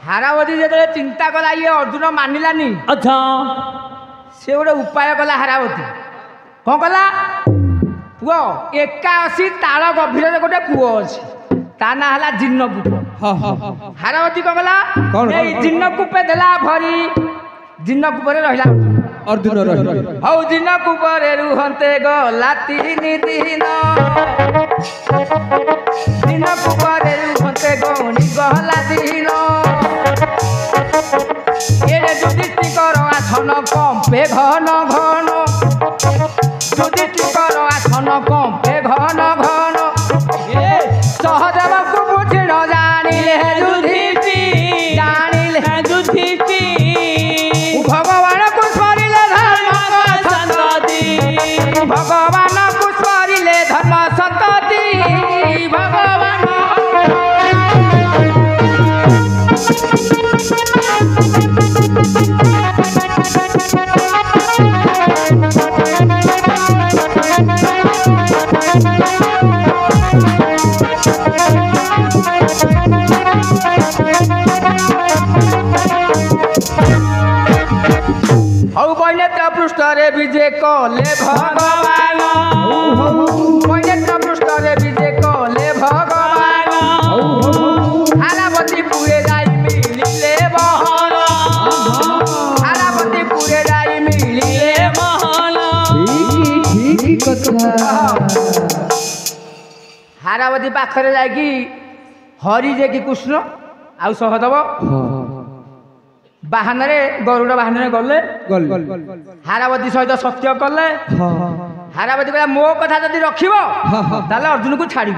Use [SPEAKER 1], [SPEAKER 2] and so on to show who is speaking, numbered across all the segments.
[SPEAKER 1] हारावती जो चिंता कला ये अर्जुन मानिलानी।
[SPEAKER 2] अच्छा
[SPEAKER 1] से गोटे उपाय कला हारावती कौन कला पुओ 81 ताल गभीर गोटे पुओ अच्छी ता ना है जिन्नकूप। हारावती कौन कला जिन्नकूपे देला भरी जिन्नकूप रहा
[SPEAKER 2] अर्जुन
[SPEAKER 1] हौ जिन्नकूप रुहंते गला 3 दिन जिन्नकूप रुहंते गणी गला दिन एरे युधिष्ठिकर आसन कंपे घन घन युधिष्ठिकर आसन कंपे घन घन सहदेव को बुझि न जानिले युधिष्ठिर जानिले युधिष्ठिर भगवान को स्मरिले धर्म संतति भगवान को स्मरिले धर्म संतति भगवान पृष्ठरे विजय कले भगवान पृष्ठरे विजय कले भगवान हारावती पुरे जाई मिलिले बहन हारावती पुरे जाई मिलिले बहन ठीक हारावती पाखरे जाई हरि जे कि कृष्ण आउ सहदेव बाहन गरुड़ बाहन गले हारावती सहित सत्य कले हारावती कहला मो कथा जदि रखिबो ताले अर्जुन को छाड़ी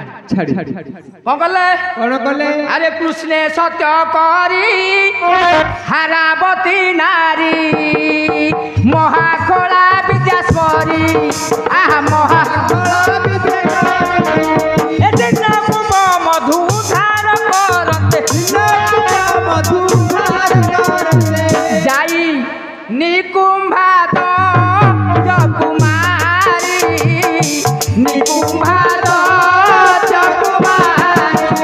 [SPEAKER 1] कौन कले अरे कृष्ण सत्य करी हारावती नारी महाखोला विद्यास्वरी आहा महाखोला मधुधार करते जाई निकुंभात कुमारी निकुंभात कुमारी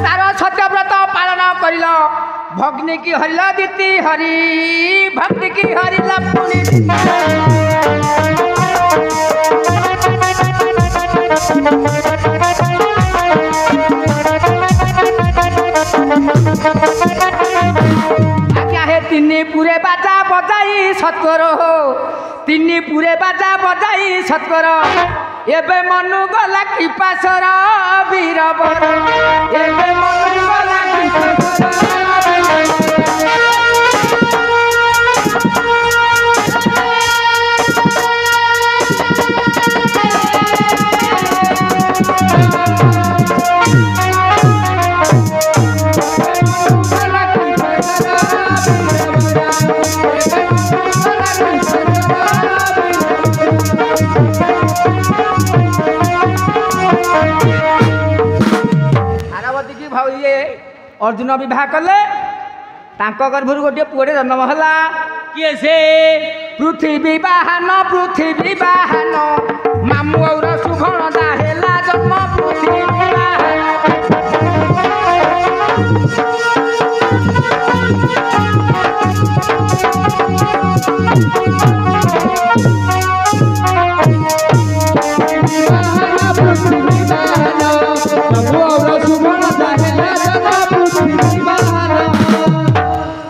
[SPEAKER 1] तार सत्यव्रत पालन करिल भग्नि की हरिला दीति हरि भक्ति की हरिला पुनि क्या है तिन्नी पूरे बाजा बजाई सत्कर हो तिन्नी पूरे बाजा बजाई सत्कर एबे मनु गला की पासर वीरवर एबे मनु गला की पासर हारावती की भाई अर्जुन विवाह कले गर्भर गोटे पुओटे जन्म है किए से पृथ्वी बाहन मामू और सुभण दाहेला जन्म पृथ्वी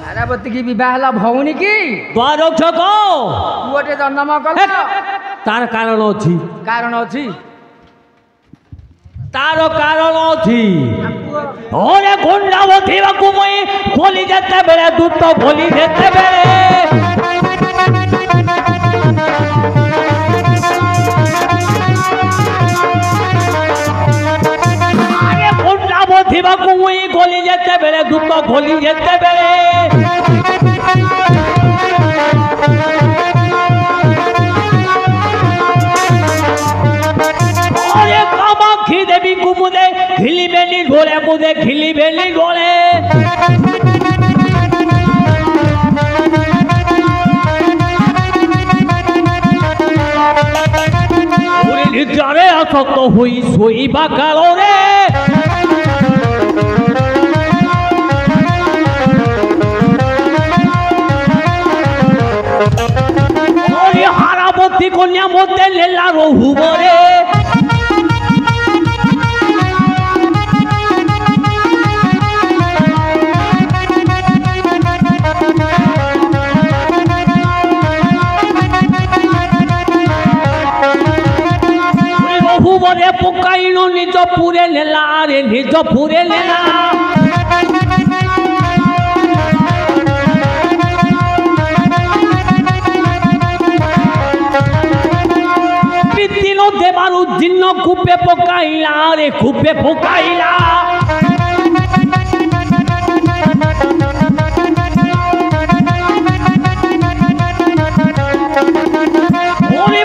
[SPEAKER 1] हारावती की विवाह भौनी की
[SPEAKER 2] द्वारक्षक
[SPEAKER 1] पुओटे जन्म कल
[SPEAKER 2] तार कारण अच्छी तार कारण अच्छी ओरे गुंडावती मुई बोली देते बेले दूत तो बोली देते बेले अरे गुंडावती मुई ଭଉଣୀ ଗଲି ଯେତେବେଳେ ଦୂତ ଗଲି ଯେତେବେଳେ अरे कामाक्षी देवी को मुझे खिली बेली गोले मुझे खिली बेली गोले पूरी निद्रारे असक्त हुई सोई बाकालो रे अरे हारावती कन्या मध्य लेला रोहु बरे रे पुकाइलो निज पूरे लेला रे निज पूरे लेला पितिनो देवारु जिन्न कुपे पकाइला रे कुपे पकाइला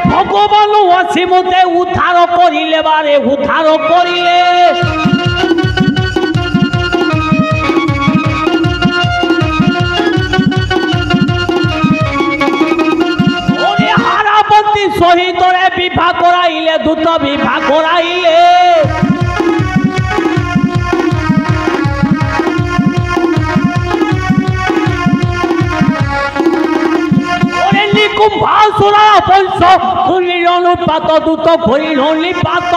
[SPEAKER 2] भगवान असीमते उद्धार करिले बारे उद्धार करिले ओरे हारावती सहित रे विवाह कराइले दूत विवाह कराइले कुंभासुरा वंश घुरिलोनु पात दूत घुरिलोनि पात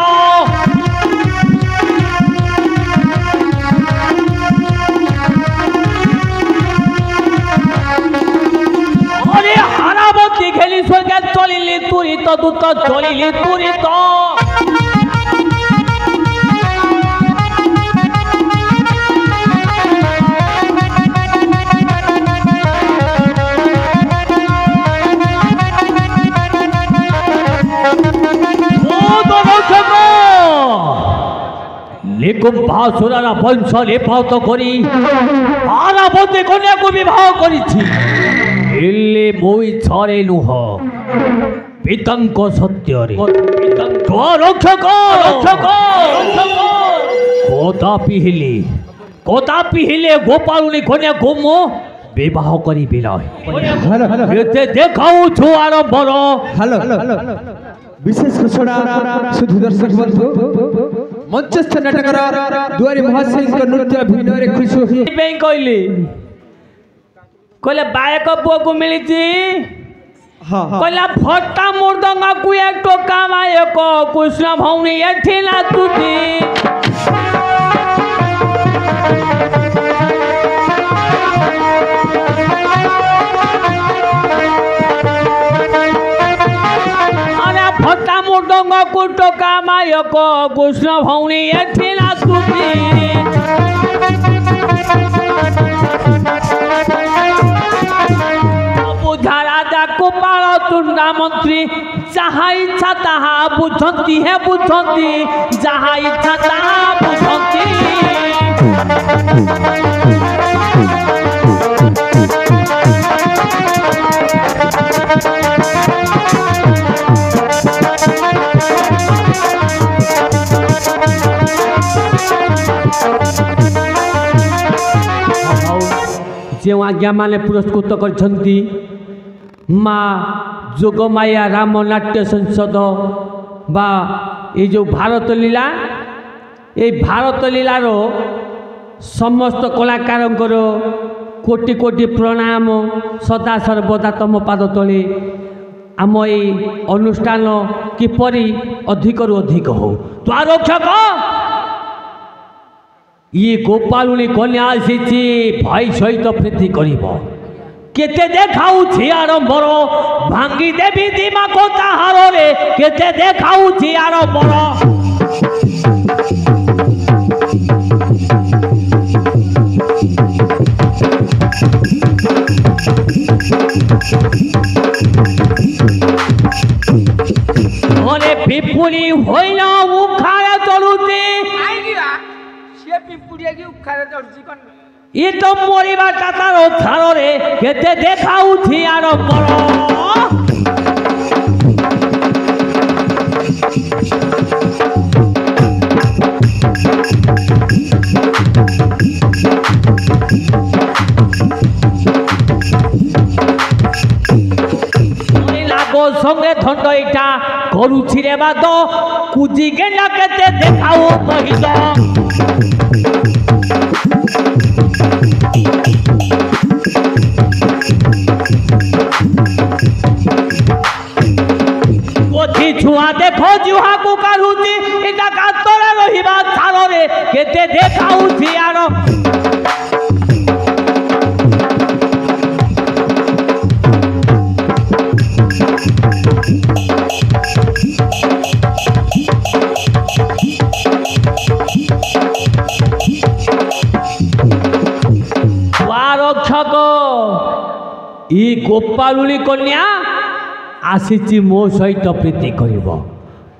[SPEAKER 2] अरे हारावती घेली स्वर्गे चलिली तुरित दूत चलिली तुरित कुंभासुरा वंश निपात करी हारावती कन्या को विवाह करिछि इल्ले मोई छरे लुह पितंक सत्य रे पितंक रक्षक रक्षक कोता पिहिले गोपालुनी कन्या को मो विवाह करी बिलाय एते देखाउ छुआर बरो
[SPEAKER 3] हेलो विशेष घोषणा सुधु दर्शक बंधु मंचस्थ नाटकर दुआरी महाशय नृत्य अभिनय खुश होई
[SPEAKER 2] कहले कहले बायक पुआ को मिली कहला फट्टा मुर्दंगा को एक टोका मायक कृष्ण भौनी एठी ना तुती फट्टा मुर्दंग को टोका मायक कृष्ण भौनी एठी ना तुती बुझा राजा गोपाल तुंडा मंत्री जहाँ इच्छा तहा बुझंती है बुझंती जहाँ इच्छा तहा बुझंती जो आज्ञा माने पुरस्कृत करछंती माँ जोगमाया राम नाट्य संसद बा ये जो भारत लीला ये भारत लीलार समस्त कलाकार कोटि कोटि प्रणाम सदा सर्वदा तम पाद तले आम ये अनुष्ठान किपरि अधिक रु अधिक हो द्वारक्षक ये गोपालुनी कन्या आसी भाई सहित प्रीति करिब केते देखाऊ आरंभर भांगी देवी दीमा को ताहार रे केते देखाऊ आरंभर अरे पिपुली होइना उखारे चलुती
[SPEAKER 1] से पिपुड़िया की उखाड़े ଚଢୁଛି କଣ
[SPEAKER 2] ଇ ତ ମରିବାଟା ତାର ଥାଳରେ କେତେ ଦେଖାଉଛି ଆରମ୍ଭର সঙ্গে ধন্দ এটা করুছি রে বাদ কুজি গেলা কেতে দেখাও কহিল কোঠি ছুয়া দেখো জুহাকু কাঢ়ুছি এটা কাতরে রহিবা ছাড়রে কেতে দেখাউছি আর ଇ ଗୋପାଳୁଣୀ କନ୍ୟା ଆସିଛି ମୋ ସହିତ ପ୍ରୀତି କରିବ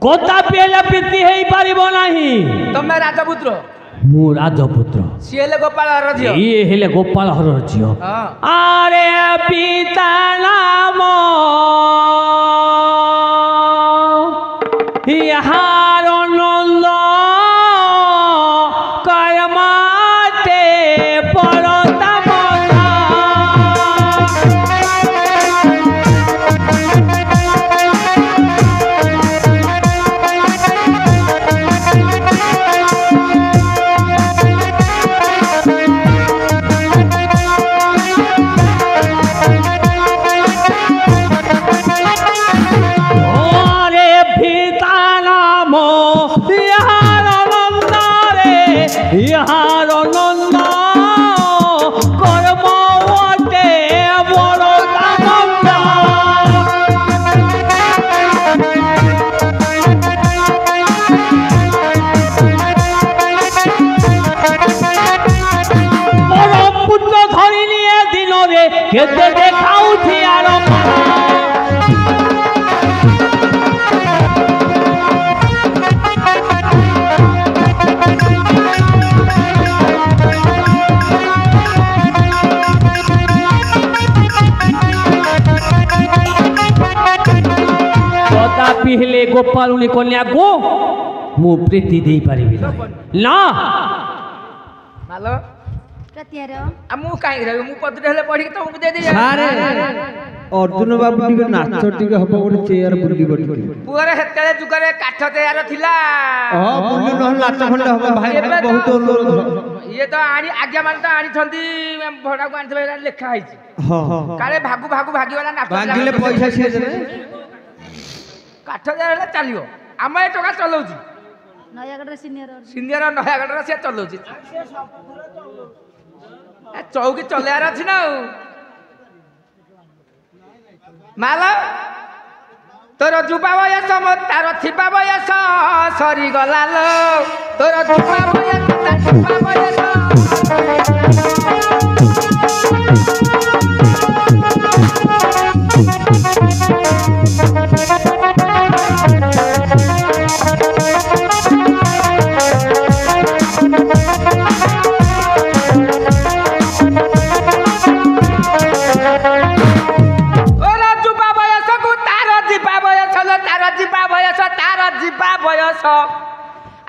[SPEAKER 2] କଦାପି ହେଲେ ପ୍ରୀତି ହେଇପାରିବ ନାହିଁ
[SPEAKER 1] ତମେ ରାଜପୁତ୍ର
[SPEAKER 2] ମୁଁ ରାଜପୁତ୍ର
[SPEAKER 1] ସିଏ ହେଲେ ଗୋପାଳ ହର ଝିଅ
[SPEAKER 2] ଇଏ ହେଲେ ଗୋପାଳ ହରର ଝିଅ ଆରେ ପିତା ନାମ ଇହାର ନନ୍ଦ କର୍ମାଟେ ପରତା ইহার নন্দ কর্ম ওটে বড় দানন্দ বড় পুত্র ধরি নিয়ে দিনরে কেতে দেখাউছি আর ହେଲେ ଗୋପାଳୁଣୀ କନ୍ୟାକୁ ମୁଁ ପ୍ରୀତି ଦେଇପାରିବି ନା
[SPEAKER 1] ମାଲୋ ମୁଁ କାହିଁକି ରହିବି ମୁଁ ପଦରେ ହେଲେ ପଢିକି ତମକୁ ଦେଇଦେବି
[SPEAKER 3] ଅର୍ଜୁନ ବାବୁ ଟିକେ ନାଚ ଟିକେ ହବ ଗୋଟେ ଚେୟାର ବୁଲିବ
[SPEAKER 1] ପୁଅରେ ସେତେବେଳେ ଯୁଗରେ କାଠ ଚେୟାର ଥିଲା
[SPEAKER 3] ବୁଲି ନହେଲେ ନାଚ ଖଣ୍ଡେ ହବ ଭାଇ ବହୁତ ଅନୁରୋଧ
[SPEAKER 1] ଇଏ ତ ଆଜ୍ଞା ମାନେ ତ ଆଣିଛନ୍ତି ଭଡାକୁ ଆଣିଥିଲେ ଲେଖା ହେଇଛି କାଳେ ଭାଗୁ ଭାଗୁ ଭାଗିଗଲା ନାଚ
[SPEAKER 3] ଭାଗିଲେ ପଇସା ସିଏ ଦେବେ
[SPEAKER 1] କାଠ ହେଲେ ଚାଲିବ ଆମେ ଏ ଟଙ୍କା ଚଲାଉଛି ସିନିୟର ନୟାଗଡ଼ରେ ସିଏ ଚଲାଉଛି ଚୌକି ଚଲେଇବାର ଅଛି ନା ଆଉ ମାଲ ତୋର ଯୁବା ବୟସ ତାର ଥିବା ବୟସ ସରିଗଲା ଲୋ ତୋର ଯୁବା ବୟସ ତାର ଥିବା ବୟସ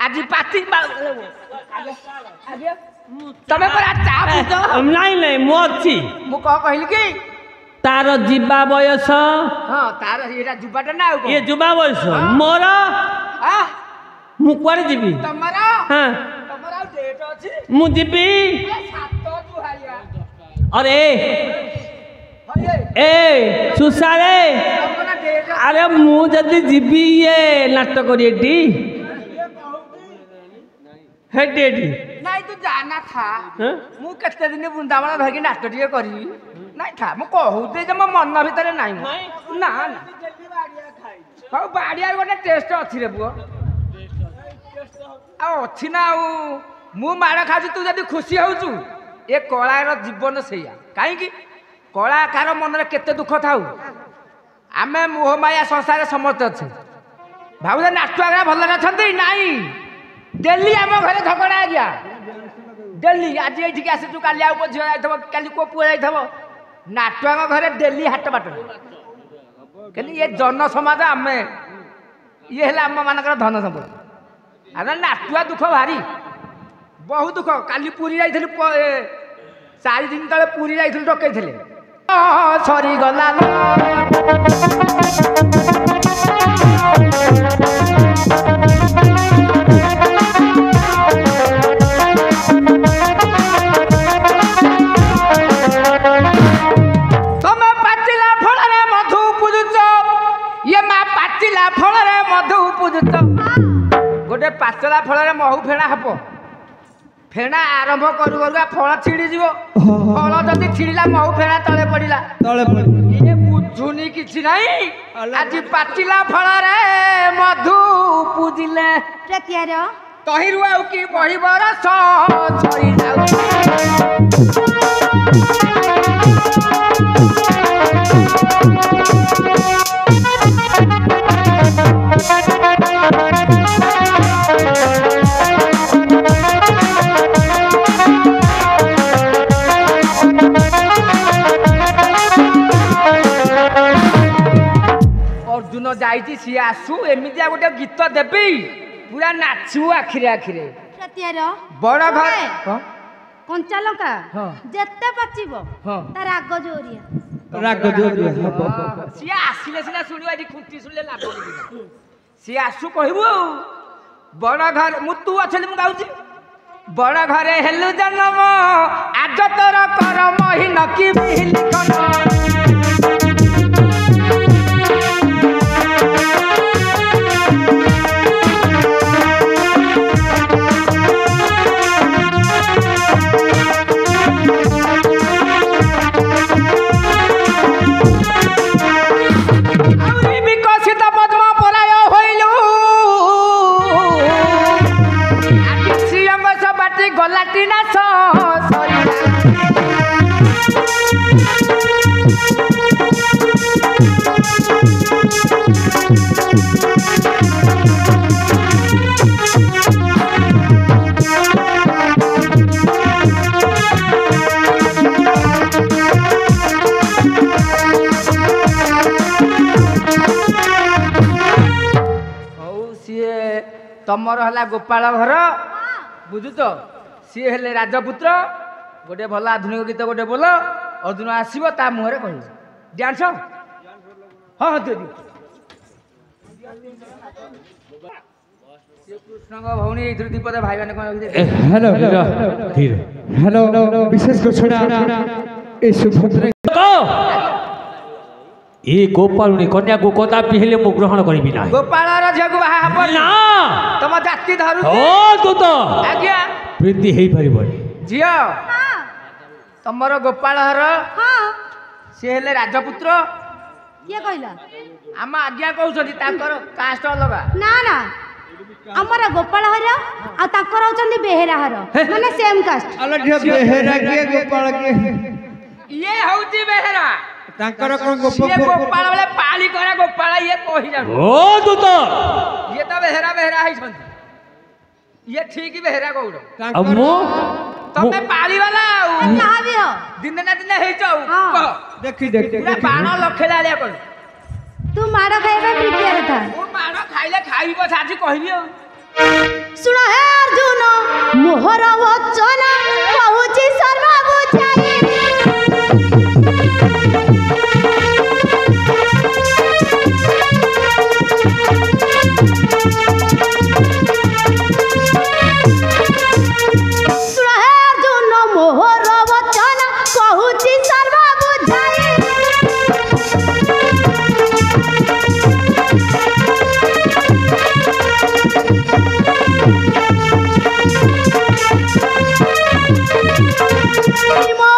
[SPEAKER 1] আজি পাতি ତମେ ପରା ଚା ପିଉଛ
[SPEAKER 2] ନାଇଁ ନାଇଁ ମୁଁ ଅଛି
[SPEAKER 1] ମୁଁ କଣ କହିଲି କି
[SPEAKER 2] ତାର ଯିବା ବୟସ
[SPEAKER 1] ହଁ ତାର ଏଇଟା ଯୁବାଟା ନା ଆଉ
[SPEAKER 2] ଇଏ ଯୁବା ବୟସ ମୋର ମୁଁ କୁଆଡେ ଯିବି
[SPEAKER 1] ତମର
[SPEAKER 2] ହଁ
[SPEAKER 1] ତମର ଆଉ ଡେଟ୍ ଅଛି
[SPEAKER 2] ମୁଁ ଯିବି
[SPEAKER 1] ସାତ ଜୁହାରିଆ
[SPEAKER 2] अरे ए सुसारे अरे मु जदि जीवी ये नाटक करिएटी हेडेटी
[SPEAKER 1] नहीं तू जाना था मु केते दिन वृंदावन धरकी नाटक टिके करी नहीं था मु कहूते जे मो मन भीतर नहीं ना ना हाउ बाड़िया गोटे टेस्ट अछि रे बुआ आ अछि ना मु मार खाजु तू जदि खुशी होउचु ए कलार जीवन सेया काहे कि कलाकार मन रे केते दुख थाउ आमे मोह माया संसार समर्थ अछि भाबुदा नाटुआगरा भल अछंती नाही डेली आम घरे झगड़ा आ गया डेली आज ये आसी तू काली आउ झील जाइथबो काली को पुआ जाइथबो नाटुआ घरे डेली हाट बाट कहली ये जन समाज आमे ये हेला आम मानकर धन संपत्ति अरे नाटुआ दुख भारी बहुत दुख काली पुरी जाइथली 4 दिन तले पुरी जाइथली डकैथले सरी गला गोटे पाचला फल महू फेणा हब फेणा आरंभ करू करू फल छिड़ी जीव फल जदि छिड़िला महू फेणा तले पड़िला ये बुझुनी किछि नाही आज पाचिला फल रे मधु पूजिले
[SPEAKER 4] प्रत्यार
[SPEAKER 1] तहिरु आउ की बही बरस छरी जाउ अर्जुन जाइछि सी आसु एमितिया गोटे गीत देबी पूरा नाचू आखिरे आखिरे
[SPEAKER 4] प्रत्यार
[SPEAKER 1] बड़ घर
[SPEAKER 4] कंचा लंका
[SPEAKER 1] हाँ।
[SPEAKER 4] जेते पचिबो
[SPEAKER 1] हाँ।
[SPEAKER 4] तार राग जोरिया
[SPEAKER 1] सी आसिले सिना सुनियो एठी खुंटी सुनले लागो सी आसु कहबो बड़ घर मु तू अछली मु गाउछि बड़ घरे हेलु जन्म आज तोर करम ही नकी लिखन गलाटिना सरी तमर हला गोपाल घर बुझुच सी हेले राजपुत्र गोटे भल आधुनिक गीत गोटे बोल अर्जुन आसब ता मुहर कह डांस हाँ हाँ दियो कृष्ण भौणी ये दीपद भाई मैंने कौन
[SPEAKER 3] हेलो हेलो विशेष घोषणा ए सुभद्रा
[SPEAKER 2] ए गोपालुनी कन्या को कदा पिहिले मु ग्रहण करिबि ना
[SPEAKER 1] गोपाल र झगु बाहा हब
[SPEAKER 2] ना
[SPEAKER 1] तम जाति धरु
[SPEAKER 2] ओ तू तो
[SPEAKER 1] आज्ञा
[SPEAKER 2] प्रीति हेई परिबनी
[SPEAKER 1] जियो तमर गोपाल हर
[SPEAKER 4] हां
[SPEAKER 1] से हेले राजपुत्र
[SPEAKER 4] ये कहला
[SPEAKER 1] आम आज्ञा कहउछथि ताकर कास्ट अलगा
[SPEAKER 4] ना ना हमरा गोपाल हर आ ताकर होचंदी बेहेरा हर माने सेम कास्ट
[SPEAKER 3] अलग बेहेरा के गोपाल के
[SPEAKER 1] ये हउती बेहेरा
[SPEAKER 3] तांकर कोन
[SPEAKER 1] ये गोपाल वाले पाली करा गोपाल ये कहि जा
[SPEAKER 2] ओ तू तो
[SPEAKER 1] ये तो बेहेरा बेहेरा है छन ये ठीक बेहेरा कहउड़
[SPEAKER 2] अब मु
[SPEAKER 1] तमे पाली वाला
[SPEAKER 4] कहा भी हो
[SPEAKER 1] दिन ना दिन हे जाऊ
[SPEAKER 4] हाँ।
[SPEAKER 1] कह
[SPEAKER 3] देखी
[SPEAKER 1] पूरा 12 लाख लालिया कर
[SPEAKER 4] तू माड़ खाइबा प्रिपेयर था
[SPEAKER 1] ओ मारो खाइले खाइबो साजी कहबी आ
[SPEAKER 4] सुन हे अर्जुन मोहर वचन कहूची सर्व बुझाई सुन हे अर्जुन मोहर वचन कहूची सर्व बुझाई Primo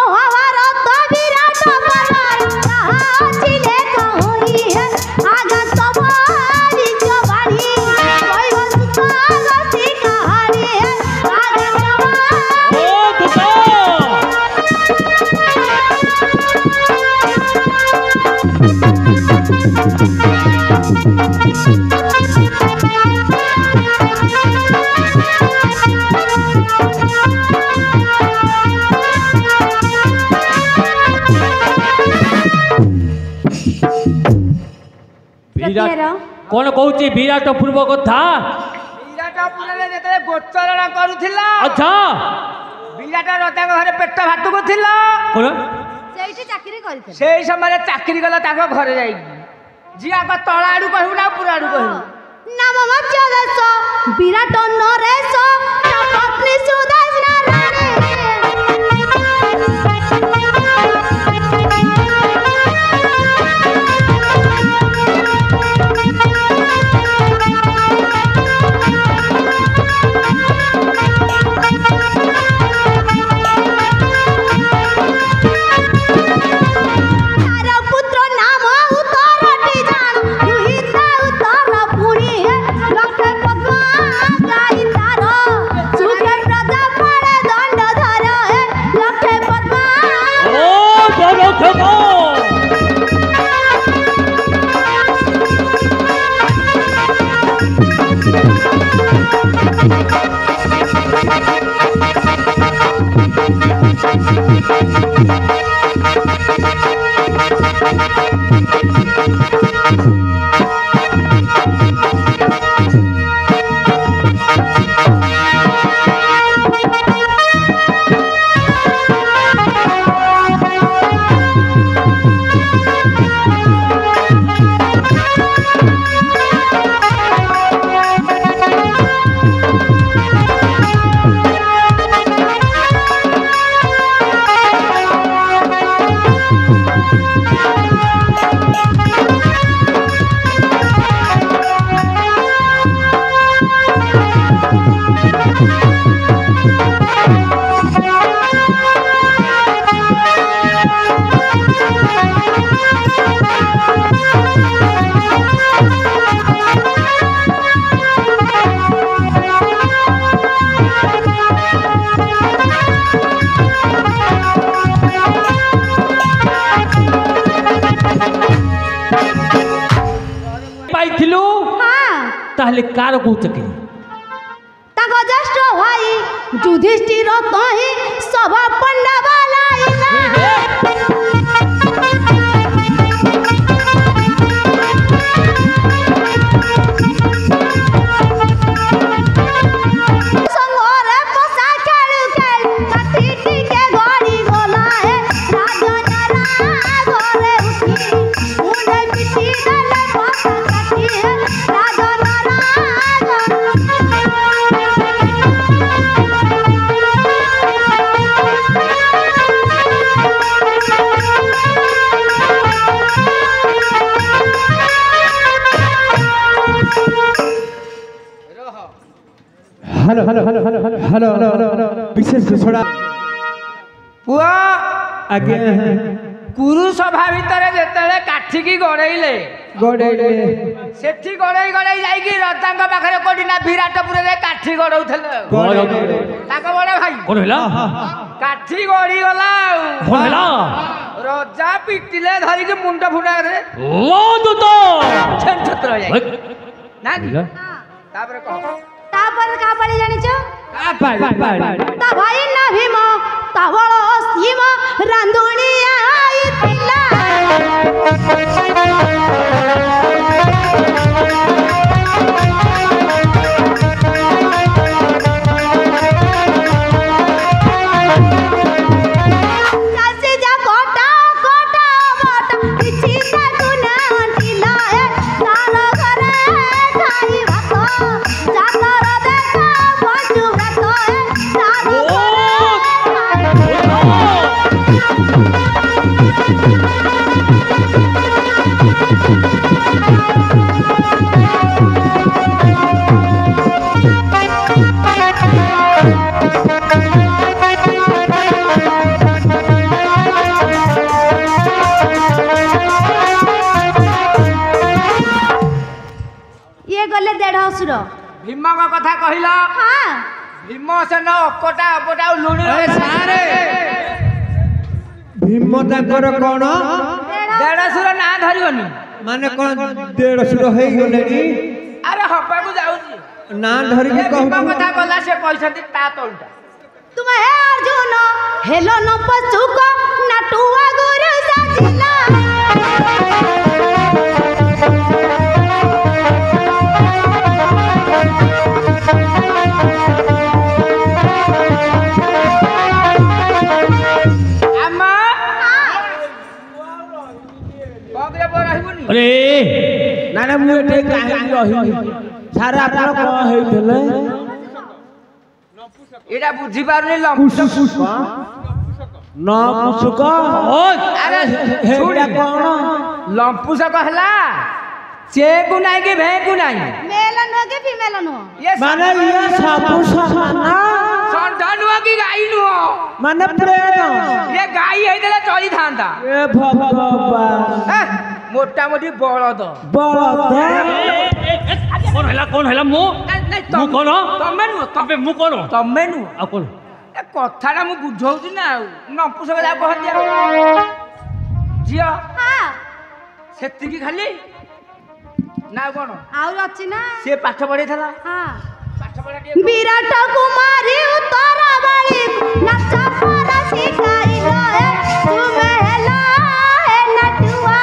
[SPEAKER 2] ବିରାଟ
[SPEAKER 4] ଇଏର
[SPEAKER 2] କଣ କହୁଛି ବିରାଟ ପୂର୍ବ କଥା
[SPEAKER 1] ବିରାଟପୁରରେ ଯେତେବେଳେ ଗୋଚରଣ କରୁଥିଲା
[SPEAKER 2] ଆଚ୍ଛା
[SPEAKER 1] ବିରାଟ ରଜାଙ୍କ ଘରେ ପେଟ ଭାତକୁ ଥିଲା
[SPEAKER 2] କଣ
[SPEAKER 4] ସେଇଠି ଚାକିରି କରିଥିଲେ
[SPEAKER 1] ସେଇ ସମୟରେ ଚାକିରି କଲା ତାଙ୍କ ଘରେ ଯାଇକି ଯିଆଙ୍କ ତଳ ଆଡୁ କହିବୁ ନା ପୁରା ଆଡୁ କହିବୁ
[SPEAKER 4] ନାମ ମଚ୍ଚ ଦେଶ ବିରାଟ ନରେଶ ତା ପତ୍ନୀ ସୁଦର୍ଶନ ରାଣୀ
[SPEAKER 2] ପାଇଥିଲୁ
[SPEAKER 4] ହଁ
[SPEAKER 2] ତାହେଲେ କାର କହୁଛ କି
[SPEAKER 4] ତାଙ୍କ ଜ୍ୟେଷ୍ଠ ଭାଇ ଯୁଧିଷ୍ଠିର ତହିଁ ସଭା ପଣ୍ଡା
[SPEAKER 3] hello hello hello hello hello विशेष घोषणा
[SPEAKER 1] पुआ
[SPEAKER 3] आगे
[SPEAKER 1] कुरु सभा भितरे जेतेले काठिकी गड़ेइले
[SPEAKER 3] गड़ेइले
[SPEAKER 1] सेठी गड़ेई गड़ेई जाईकी रजांग पाखरे कोडी ना विराटपुर रे काठी गड़ौथले ताको बड़े भाई
[SPEAKER 2] कोन हैला
[SPEAKER 1] काठी गड़ी गला
[SPEAKER 2] कोन हैला
[SPEAKER 1] रजा पिटिले धरी के मुंड फुडा रे
[SPEAKER 2] लो दुतो
[SPEAKER 1] छन छत्र जाई ना
[SPEAKER 2] हैला
[SPEAKER 1] तापर कह
[SPEAKER 4] तापर का पड़ी जानिचो
[SPEAKER 3] का पाड़ी
[SPEAKER 4] ता भाई ना भीम ता बळ सीम रांधुणी आईतिला कासे जा कोटा कोटा बाटा किछि ताकू ना अंटिला तार घरे खाई भात जातर देखा बजु व्रत तार ये गले देढ़ असुर
[SPEAKER 1] भीम का कथा कहिला
[SPEAKER 4] हाँ
[SPEAKER 1] भीम सेन अकटा अपटा लुणी सारे
[SPEAKER 3] भीम तांकर कोन
[SPEAKER 1] देढ़सुर ना धरिबनी
[SPEAKER 3] माने कोन 150 हेई गलेनी
[SPEAKER 1] अरे हब्बाकू जाउची
[SPEAKER 3] ना धरि के
[SPEAKER 1] भीम
[SPEAKER 3] कहू
[SPEAKER 1] कथा कला से कहछथि ता तोलटा
[SPEAKER 4] तुम हे अर्जुन हेलो न पशुक नटुआ गुरु साजिला
[SPEAKER 2] अरे
[SPEAKER 3] ना ना मु एटे काहे रही सारा आपण कोन हेइतले
[SPEAKER 1] एटा बुझी पारुनी लंपुसक
[SPEAKER 3] न पुसुक
[SPEAKER 1] अरे
[SPEAKER 3] हेटा कोन
[SPEAKER 1] लंपुसक हला चेकु नाही कि भेकु नाही
[SPEAKER 4] मेल नो के फीमेल नो
[SPEAKER 1] ये
[SPEAKER 3] माने ये सापु समान
[SPEAKER 1] संतान हुआ कि गाई नु
[SPEAKER 3] माने प्रेम
[SPEAKER 1] ये गाई हेतले चली थांता
[SPEAKER 3] ए भगवान
[SPEAKER 1] मोटा मोटी बळद
[SPEAKER 3] बलद
[SPEAKER 2] कौन हैला मु मु कोन
[SPEAKER 1] तमे नु
[SPEAKER 2] तबे मु कोन
[SPEAKER 1] तमे नु
[SPEAKER 2] आ कोन
[SPEAKER 1] ए कथाटा मु बुझौछि ना नपुसक जा कहतिया जिया
[SPEAKER 4] हां
[SPEAKER 1] सेतिकी खाली ना कोन
[SPEAKER 4] आउ अछि ना
[SPEAKER 1] से पाठ पढै थला
[SPEAKER 4] हां
[SPEAKER 1] पाठ पढा
[SPEAKER 4] विराट कुमारी उतरा बाली नाच पर सिखाइलो है तुमे हेला है नटुआ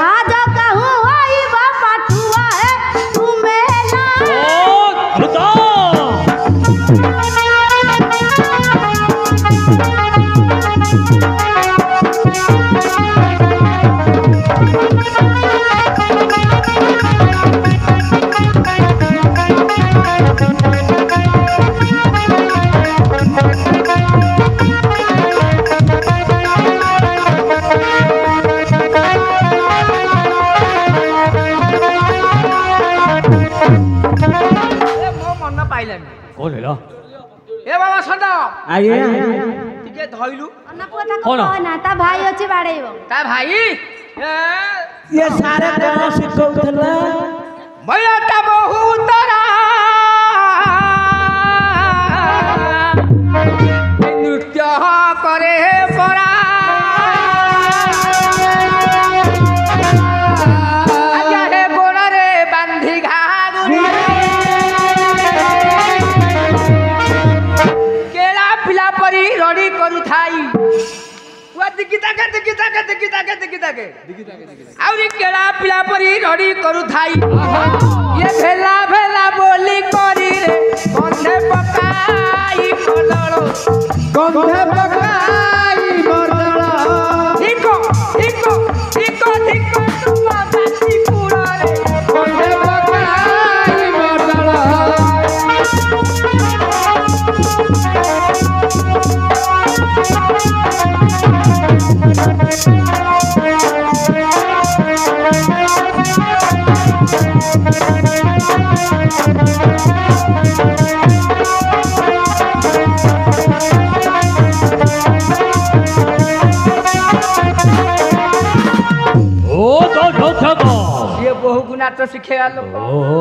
[SPEAKER 4] आज कहूं आई बा पाठुआ है तुमे हेला
[SPEAKER 2] ओ रुको कौन हैला
[SPEAKER 1] ए बाबा सद
[SPEAKER 3] आगे
[SPEAKER 1] टिके धइलु
[SPEAKER 4] अन्ना पुआ
[SPEAKER 2] कौन?
[SPEAKER 4] को ना ता भाई अछि बाड़ेइबो
[SPEAKER 1] ता भाई
[SPEAKER 3] ये सारे कोन सिखौतले
[SPEAKER 1] भैयाटा बहुत नृत्य करे परा आगे गोड़े बांधी घागुरी केला पिला परी रड़ी करू थाई आउरी केला पिला परी रड़ी करू थाई ये भेला भेला बोली करी रे कंधे पकाई मरदलो
[SPEAKER 3] कंधे पकाई मरदला
[SPEAKER 1] इको इको इको इको तुम बाती पूरा रे
[SPEAKER 3] कंधे पकाई मरदला
[SPEAKER 2] ओ तो ठको
[SPEAKER 1] ये बहु गुना तो शिखेगा लोक
[SPEAKER 2] ओ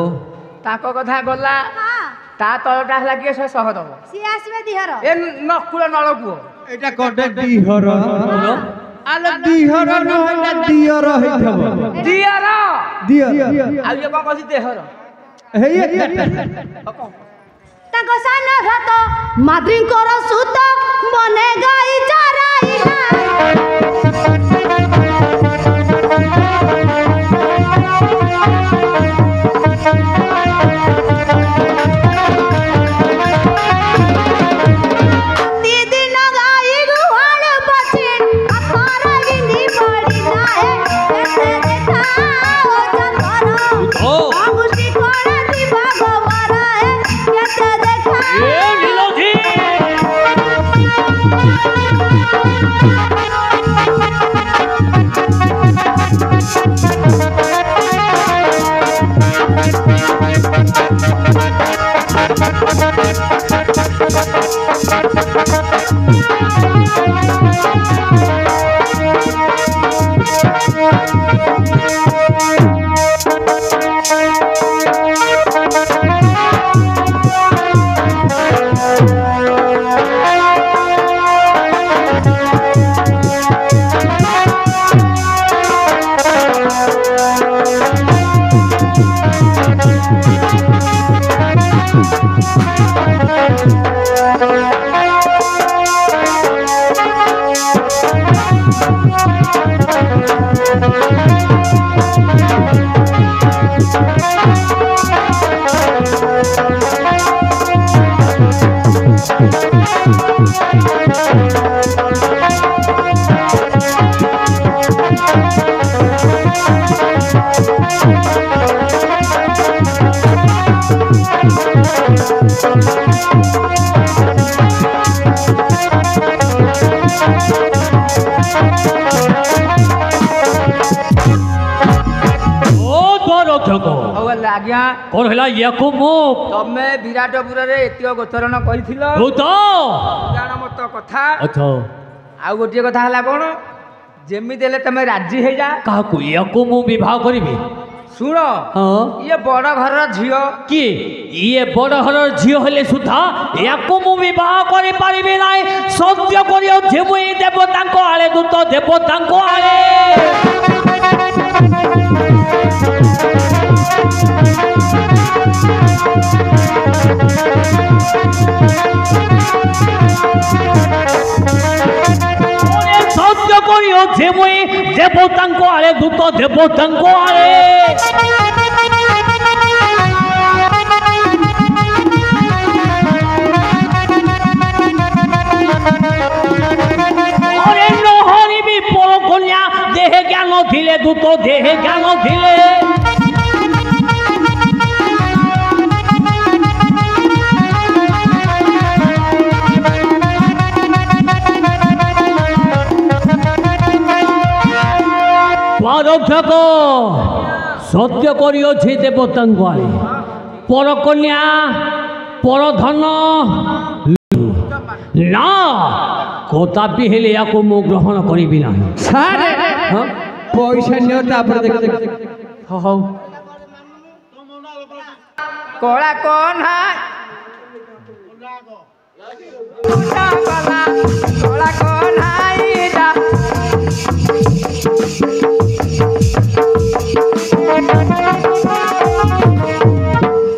[SPEAKER 1] ताको कथा गला
[SPEAKER 4] हां
[SPEAKER 1] ता तळटा हला के से सह दब
[SPEAKER 4] सी आसीबे दिहर
[SPEAKER 1] ए नकुल नळकुओ
[SPEAKER 3] एटा कोटे दिहर आले दिहर न होइला दियर हेथबो
[SPEAKER 1] दियार
[SPEAKER 3] दियर
[SPEAKER 1] आ ये कोन कसी देहर
[SPEAKER 3] हेय
[SPEAKER 4] ताको सान भात माद्री कर सुत बने गाई चराइला दीदी न गाई गुहाल बचिन अखर गिंदी पड़ी नाए केते देखाओ चंदन
[SPEAKER 2] ओ
[SPEAKER 4] आगुसी कोण दिबा गवरा है केते देखाओ
[SPEAKER 2] ए लीलोजी ଅଧ୍ୟକ
[SPEAKER 1] ହଉ ହେଲା ଆଜ୍ଞା
[SPEAKER 2] କଣ ହେଲା ୟାକୁ ମୁଁ
[SPEAKER 1] ତମେ ବିରାଟପୁରରେ ଏତିକ ଗୋଚରଣ କରିଥିଲ
[SPEAKER 2] ଭୂତ
[SPEAKER 1] ଜାଣ ମତ କଥା
[SPEAKER 2] ଆଚ୍ଛା
[SPEAKER 1] ଆଉ ଗୋଟିଏ କଥା ହେଲା କଣ ଯେମିତି ହେଲେ ତମେ ରାଜି ହେଇଯା
[SPEAKER 2] କାହାକୁ ୟାକୁ ମୁଁ ବିବାହ କରିବି
[SPEAKER 1] ଶୁଣ
[SPEAKER 2] ହଁ
[SPEAKER 1] ଇଏ ବଡ ଘରର ଝିଅ
[SPEAKER 2] କିଏ ଇଏ ବଡ଼ ଘରର ଝିଅ ହେଲେ ସୁଦ୍ଧା ୟାକୁ ମୁଁ ବିବାହ କରିପାରିବି ନାହିଁ ସତ୍ୟ କରିଅଛି ମୁଁ ଏଇ ଦେବତାଙ୍କ ଆଳେ ଦୂତ ଦେବତାଙ୍କ ଆଳେ ସତ୍ୟ କରିଅଛି ମୁଁ ଦେବତାଙ୍କ ଆଳେ ଦୂତ ଦେବତାଙ୍କ ଆଳେ পরকন্যা দেহে জ্ঞান ধিলে দূত দেহে জ্ঞান ধিলে পারক্ষক সত্য করিଅଛି দেবতাঙ্ক আলে পরকন্যা পরধন না কদাপি হেলে ইয়াকু মু গ্রহণ করিবি না
[SPEAKER 3] ସାର୍
[SPEAKER 2] হ্যাঁ
[SPEAKER 3] ପଇସା ନିଅ ତାପରେ ଦେଖ
[SPEAKER 2] হও
[SPEAKER 1] କଳା କହ୍ନା କଳା କହ୍ନା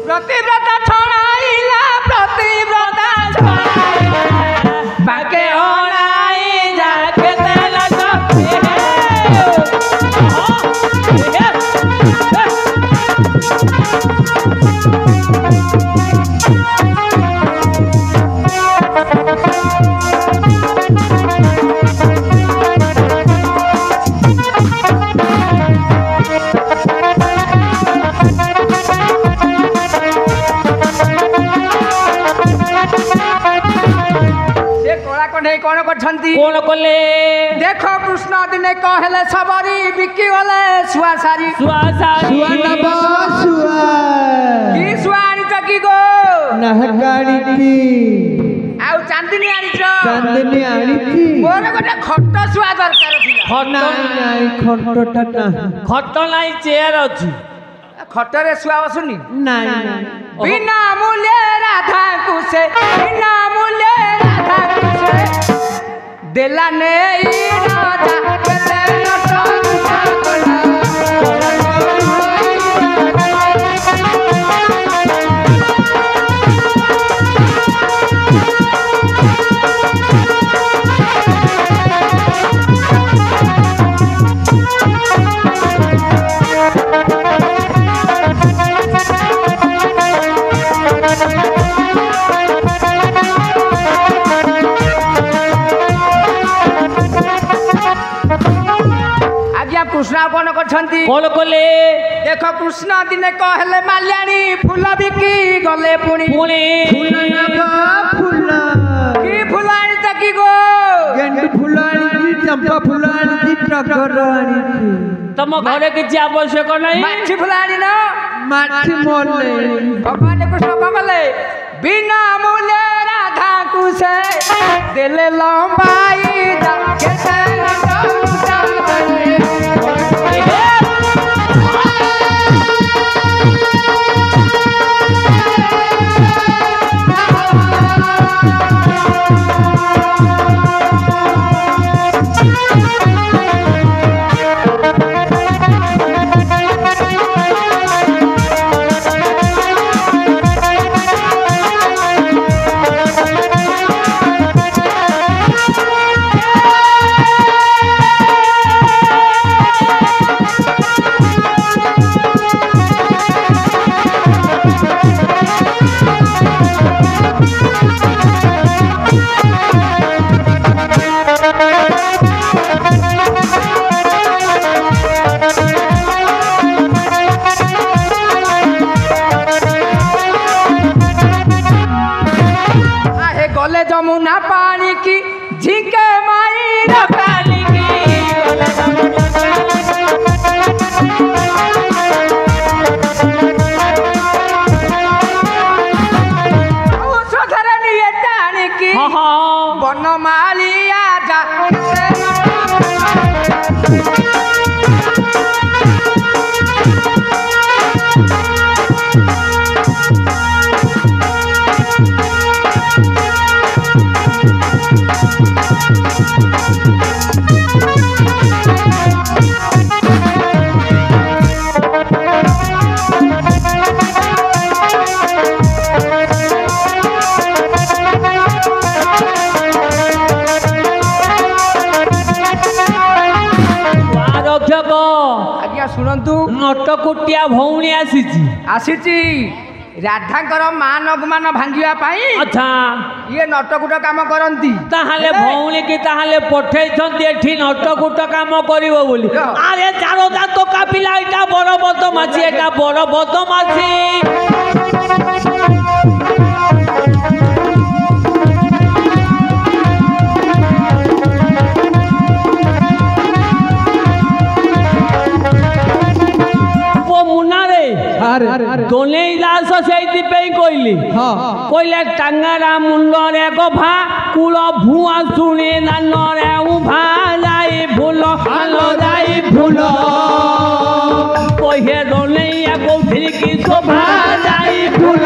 [SPEAKER 1] ପ୍ରତିବ୍ରତା ଛଣାଇଲା ପ୍ରତିବ୍ରତା ବାକେ ଅଣାଇ ଯା କେତେ କଣ କରିଛନ୍ତି
[SPEAKER 2] কোন কলে
[SPEAKER 1] ଦେଖ କୃଷ୍ଣ ଦିନେ କହିଲେ ସବରି ବିକି ଗଲେ ଶୁଆ ସାରି
[SPEAKER 2] সুয়া সারি
[SPEAKER 3] ଶୁଆ ନବ ଶୁଆ
[SPEAKER 1] କି ଶୁଆ ଆଣିଛ କି ଗୋ
[SPEAKER 3] ନାହାକାଣିକି
[SPEAKER 1] ଆଉ ଚାନ୍ଦିନୀ ଆଣିଛ
[SPEAKER 3] ଚାନ୍ଦିନୀ ଆଣିଛି
[SPEAKER 1] ମୋର ଗୋଟେ ଖଟ ଶୁଆ ଦରକାର ଥିଲା
[SPEAKER 2] খট
[SPEAKER 3] ନାଇଁ ନାଇଁ ଖଟଟା ନାହିଁ
[SPEAKER 2] খট নাই চেয়ার ଅଛି
[SPEAKER 1] ଖଟରେ ଶୁଆ ବସୁନି
[SPEAKER 3] ନାଇଁ ନାଇଁ
[SPEAKER 1] ବିନା ମୂଲ୍ୟ ରାଧାଙ୍କୁ ସେ ବିନା ମୂଲ୍ୟ ରାଧାଙ୍କୁ ସେ ଦେଲା ନେଇ ରାଜା କେତେ ନଟ ଦୁଃଖ କଲା। ଆଜ୍ଞା କୃଷ୍ଣ ଆଉ କଣ କରିଛନ୍ତି
[SPEAKER 2] কোন কলে
[SPEAKER 1] ଦେଖ କୃଷ୍ଣ ଦିନେ କହିଲେ ମାଲ୍ୟାଣୀ ଫୁଲ ବିକି ଗଲେ ପୁଣି
[SPEAKER 2] পুনি
[SPEAKER 3] ଫୁଲ ନବ ଫୁଲ
[SPEAKER 1] କି ଫୁଲ ଆଣିଛ କି ଗୋ
[SPEAKER 3] ଗେଣ୍ଡୁ ଫୁଲ ଆଣିଛି ଚମ୍ପା ଫୁଲ ଆଣିଛି ଟଗର ଆଣିଛି
[SPEAKER 2] ତମ ଘରେ କିଛି ଆବଶ୍ୟକ ନାହିଁ
[SPEAKER 1] ମାଛି ଫୁଲ ଆଣିନ
[SPEAKER 3] ମାଛି ମଲେ
[SPEAKER 1] ଭଗବାନ କୃଷ୍ଣ କଣ କଲେ ବିନା ମୂଲ୍ୟ ରାଧାଙ୍କୁ ସେ ଦେଲେ ଲମ୍ବାଇ ଯା କେତେ ନଟ ଦୁଃଖ କଲେ। ଶୁଣନ୍ତୁ
[SPEAKER 2] ନଟକୁଟିଆ ଭଉଣୀ ଆସିଛି।
[SPEAKER 1] ଆସିଛି ରାଧାଙ୍କର ମାନ ଅପମାନ ଭାଙ୍ଗିବା ପାଇଁ।
[SPEAKER 2] ଆଚ୍ଛା
[SPEAKER 1] ଇଏ ନଟକୁଟ କାମ କରନ୍ତି।
[SPEAKER 2] ତାହେଲେ ଭଉଣୀ କି ତାହେଲେ ପଠେଇଛନ୍ତି ଏଠି ନଟକୁଟ କାମ କରିବ ବୋଲି। ଆରେ ଚାର ଦାନ୍ତ କାପିଲା ଏଇଟା ବଡ ବଦମାଛି, ଏଇଟା ବଡ ବଦମାଛି। ମୁନାରେ ଦୋଲେଇ ଦାସ ସେଇଥିପାଇଁ କହିଲି କହିଲେ ଟାଙ୍ଗରା ମୁଣ୍ଡରେ ଗଭା କୁଳ ଭୁଆ ଶୁଣି ଦାନରେ ଉଭା ଯାଇ ଭୁଲ ହାଲ ଯାଇ ଭୁଲ କହେ ଦୋଲେଇଆ କୋଉଠି କି ଶୋଭା ଯାଇ ଭୁଲ।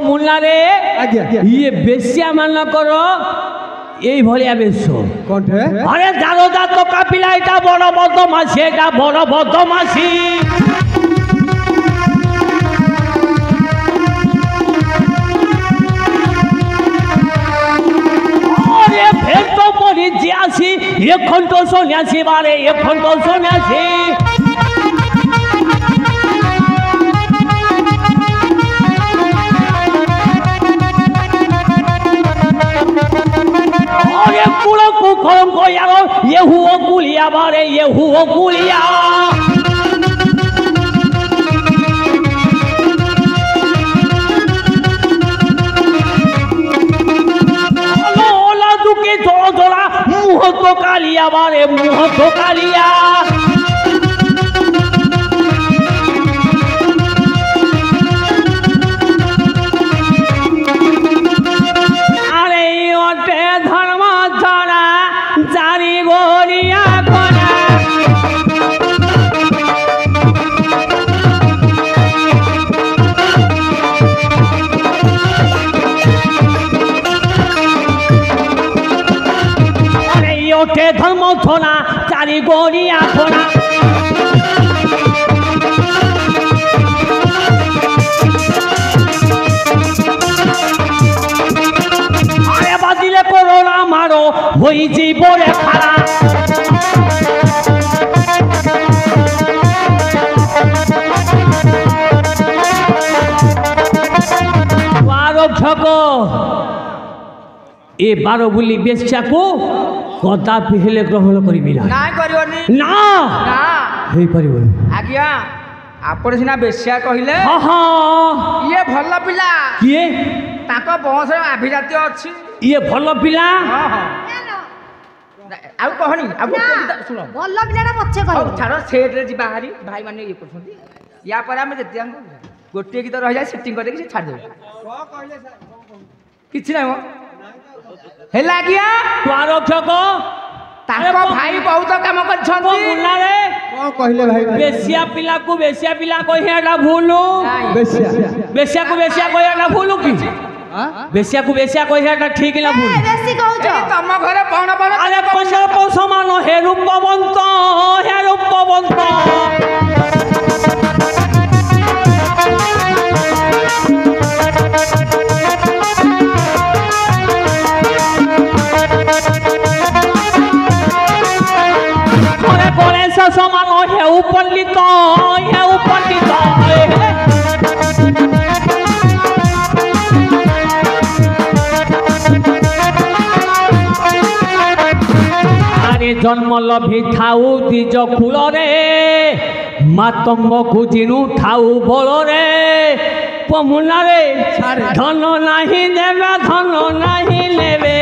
[SPEAKER 2] ମୁନାରେ ଇଏ ବେଶ୍ୟା ମାନଙ୍କର ଏଇ ଭଳିଆ ବେଶ। ଆରେ ଯାର ଦାନ୍ତ କାପିଲା ଏଇଟା ବଡ ବଦମାସି, ଏଇଟା ବଡ ବଦମାସି। আরে ভেট পরি যে আসি এখন তো সন্ন্যাসী বারে, এখন তো সন্ন্যাসী। अरे कुलो कुखों को यारो ये हुआ गुलिया बारे, ये हुआ गुलिया। ओला दुके जोड़ा जोड़ा मुँह तो कालिया बारे, मुँह तो कालिया। ধর্ম থোনা চারি গড়িয়া থোনা আরে বাদিলে করোনা মারো হইছি বলে খারা। রক্ষক এ বারো বুলি বেশ্যাকু কদাপি হেলে গ্রহণ করিবি না।
[SPEAKER 1] না করিবনি
[SPEAKER 2] না
[SPEAKER 1] না
[SPEAKER 2] হেই পারিবনি।
[SPEAKER 1] আজ্ঞা আপন সিনা বেশ্যা কহিলে ইয়ে ভাল পিলা
[SPEAKER 2] কিয়ে
[SPEAKER 1] তাଙ୍କ ବଂଶରେ ଆଭିଜାତ୍ୟ ଅଛି।
[SPEAKER 2] ଇଏ ଭଲ ପିଲା।
[SPEAKER 1] ଆଉ କହନି ଆଉ ଗୋଟେ ଗୀତ ଶୁଣ।
[SPEAKER 4] ଭଲ ପିଲାଟା ପଛେ କହିବ।
[SPEAKER 1] ଛାଡ଼ ସେଟ୍ରେ ଯିବା ହାରି ଭାଇମାନେ ଇଏ କରୁଛନ୍ତି। ୟା ପରେ ଆମେ ଯେତେ ଗୋଟିଏ ଗୀତ ରହିଯାଏ ସେଟିଂ କରିଦେଇକି ସେ ଛାଡ଼ିଦେବେ। କିଛି ନାହିଁ ମ ହେଲା ଆଜ୍ଞା।
[SPEAKER 2] ରକ୍ଷକ
[SPEAKER 1] ତାଙ୍କ ଭାଇ ବହୁତ କାମ କରିଛନ୍ତି।
[SPEAKER 2] ମୁନାରେ
[SPEAKER 3] କଣ କହିଲେ ଭାଇ?
[SPEAKER 2] ବେଶ୍ୟା ପିଲାକୁ ବେଶ୍ୟା ପିଲା କହିବାଟା ଭୁଲ। ବେଶ୍ୟାକୁ ବେଶ୍ୟା କହିବାଟା ଭୁଲ କି? ବେଶ୍ୟାକୁ ବେଶ୍ୟା କହିବାଟା ଠିକ ନା ଭୁଲ?
[SPEAKER 4] ବେଶୀ କହୁଛ।
[SPEAKER 1] ତମ ଘରେ ପଣ ପଣ
[SPEAKER 2] ଆରେ କୌଶଳ ସମାନ ହେ ରୂପବନ୍ତ, ହେ ରୂପବନ୍ତ। সমান হেউ পণ্ডিত, হেউ পণ্ডিত। আরে জন্ম লভি থাউ দ্বিজ কূলরে, মাতঙ্গকু জিনু ঠাউ বলরে। পমুনারে ধন নাহি দেবে, ধন নাহি নেবে।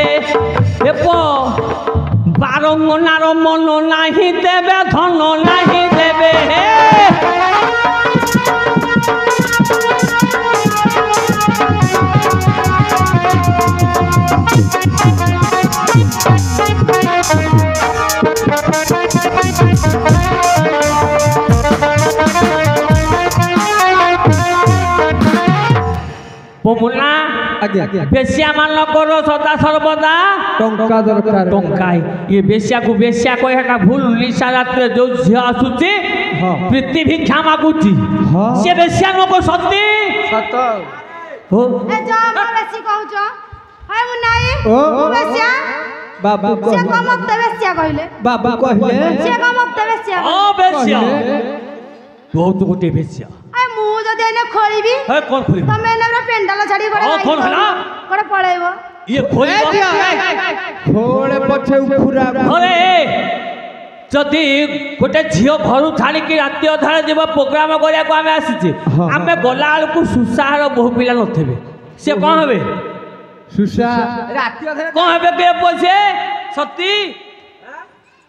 [SPEAKER 2] বারঙ্গনার মন নাহি দেবে, ধন নাহি দেবে। পমুনা বেশ্যা ମାନଙ୍କର ସଦା ସର୍ବଦା
[SPEAKER 3] ଟଙ୍କା ଦରକାର।
[SPEAKER 2] ଟଙ୍କା। ଇଏ ବେଶ୍ୟାକୁ ବେଶ୍ୟା କହିବାଟା ଭୁଲ। ନିଶା ରାତିରେ ଯୋଉ ଝିଅ ଆସୁଛି प्रीति भिक्षा मागुची
[SPEAKER 3] हाँ।
[SPEAKER 2] से बेसिया को सती
[SPEAKER 1] ସତ
[SPEAKER 2] हो
[SPEAKER 4] ए जा म बेसी कहउछ हाय मुन्नाई
[SPEAKER 3] ओ।
[SPEAKER 4] मु बेसिया
[SPEAKER 3] बाबू
[SPEAKER 4] से
[SPEAKER 3] कहले
[SPEAKER 4] कमक ते बेसिया कहले
[SPEAKER 3] बाबू कहले
[SPEAKER 4] से कमक ते बेसिया
[SPEAKER 2] हां बेसिया
[SPEAKER 3] कहले।
[SPEAKER 2] बहुत गोटे बेसिया
[SPEAKER 4] ए मु जदि एने खोलिबी
[SPEAKER 2] है कौन खोली
[SPEAKER 4] तमे एने पूरा पेंडाल छाडी
[SPEAKER 2] हाँ, कौन हला?
[SPEAKER 4] कोड़े पळेबो
[SPEAKER 2] ये खोली
[SPEAKER 3] थोड़े पछे उफुरा
[SPEAKER 2] अरे जदि गोटे झील घर छाड़ी राति अधारे जीव प्रोग्राम करने आम आसी
[SPEAKER 3] हाँ।
[SPEAKER 2] आम गला बेलू सुसार बहु पिला नथिबे से कौन हे
[SPEAKER 3] सुसा
[SPEAKER 1] ରାତି ଅଧରେ
[SPEAKER 2] कौन हे के पछे सती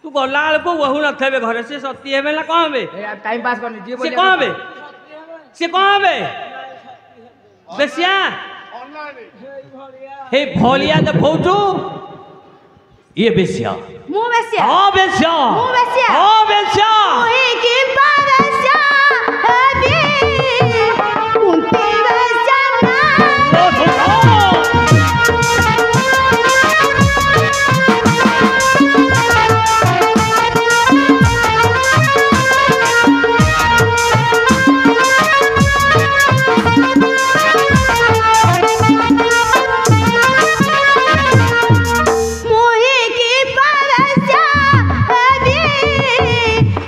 [SPEAKER 2] तू गला बेलू बहु नथे घरे से सती हे ना कौन हे
[SPEAKER 1] ଟାଇମ ପାସ୍ କରିନି ଯିଏ
[SPEAKER 2] से कौन हे से कौन हे बेसिया हे भलिया देखौछु ये बेसिया
[SPEAKER 4] मु बेसिया
[SPEAKER 2] हाँ बेसिया
[SPEAKER 4] मु बेसिया
[SPEAKER 2] हाँ बेसिया
[SPEAKER 4] मुई की पावेसिया हबी कुंती बेसिया ना
[SPEAKER 2] ओ छोटा
[SPEAKER 4] मुई की पावेसिया हबी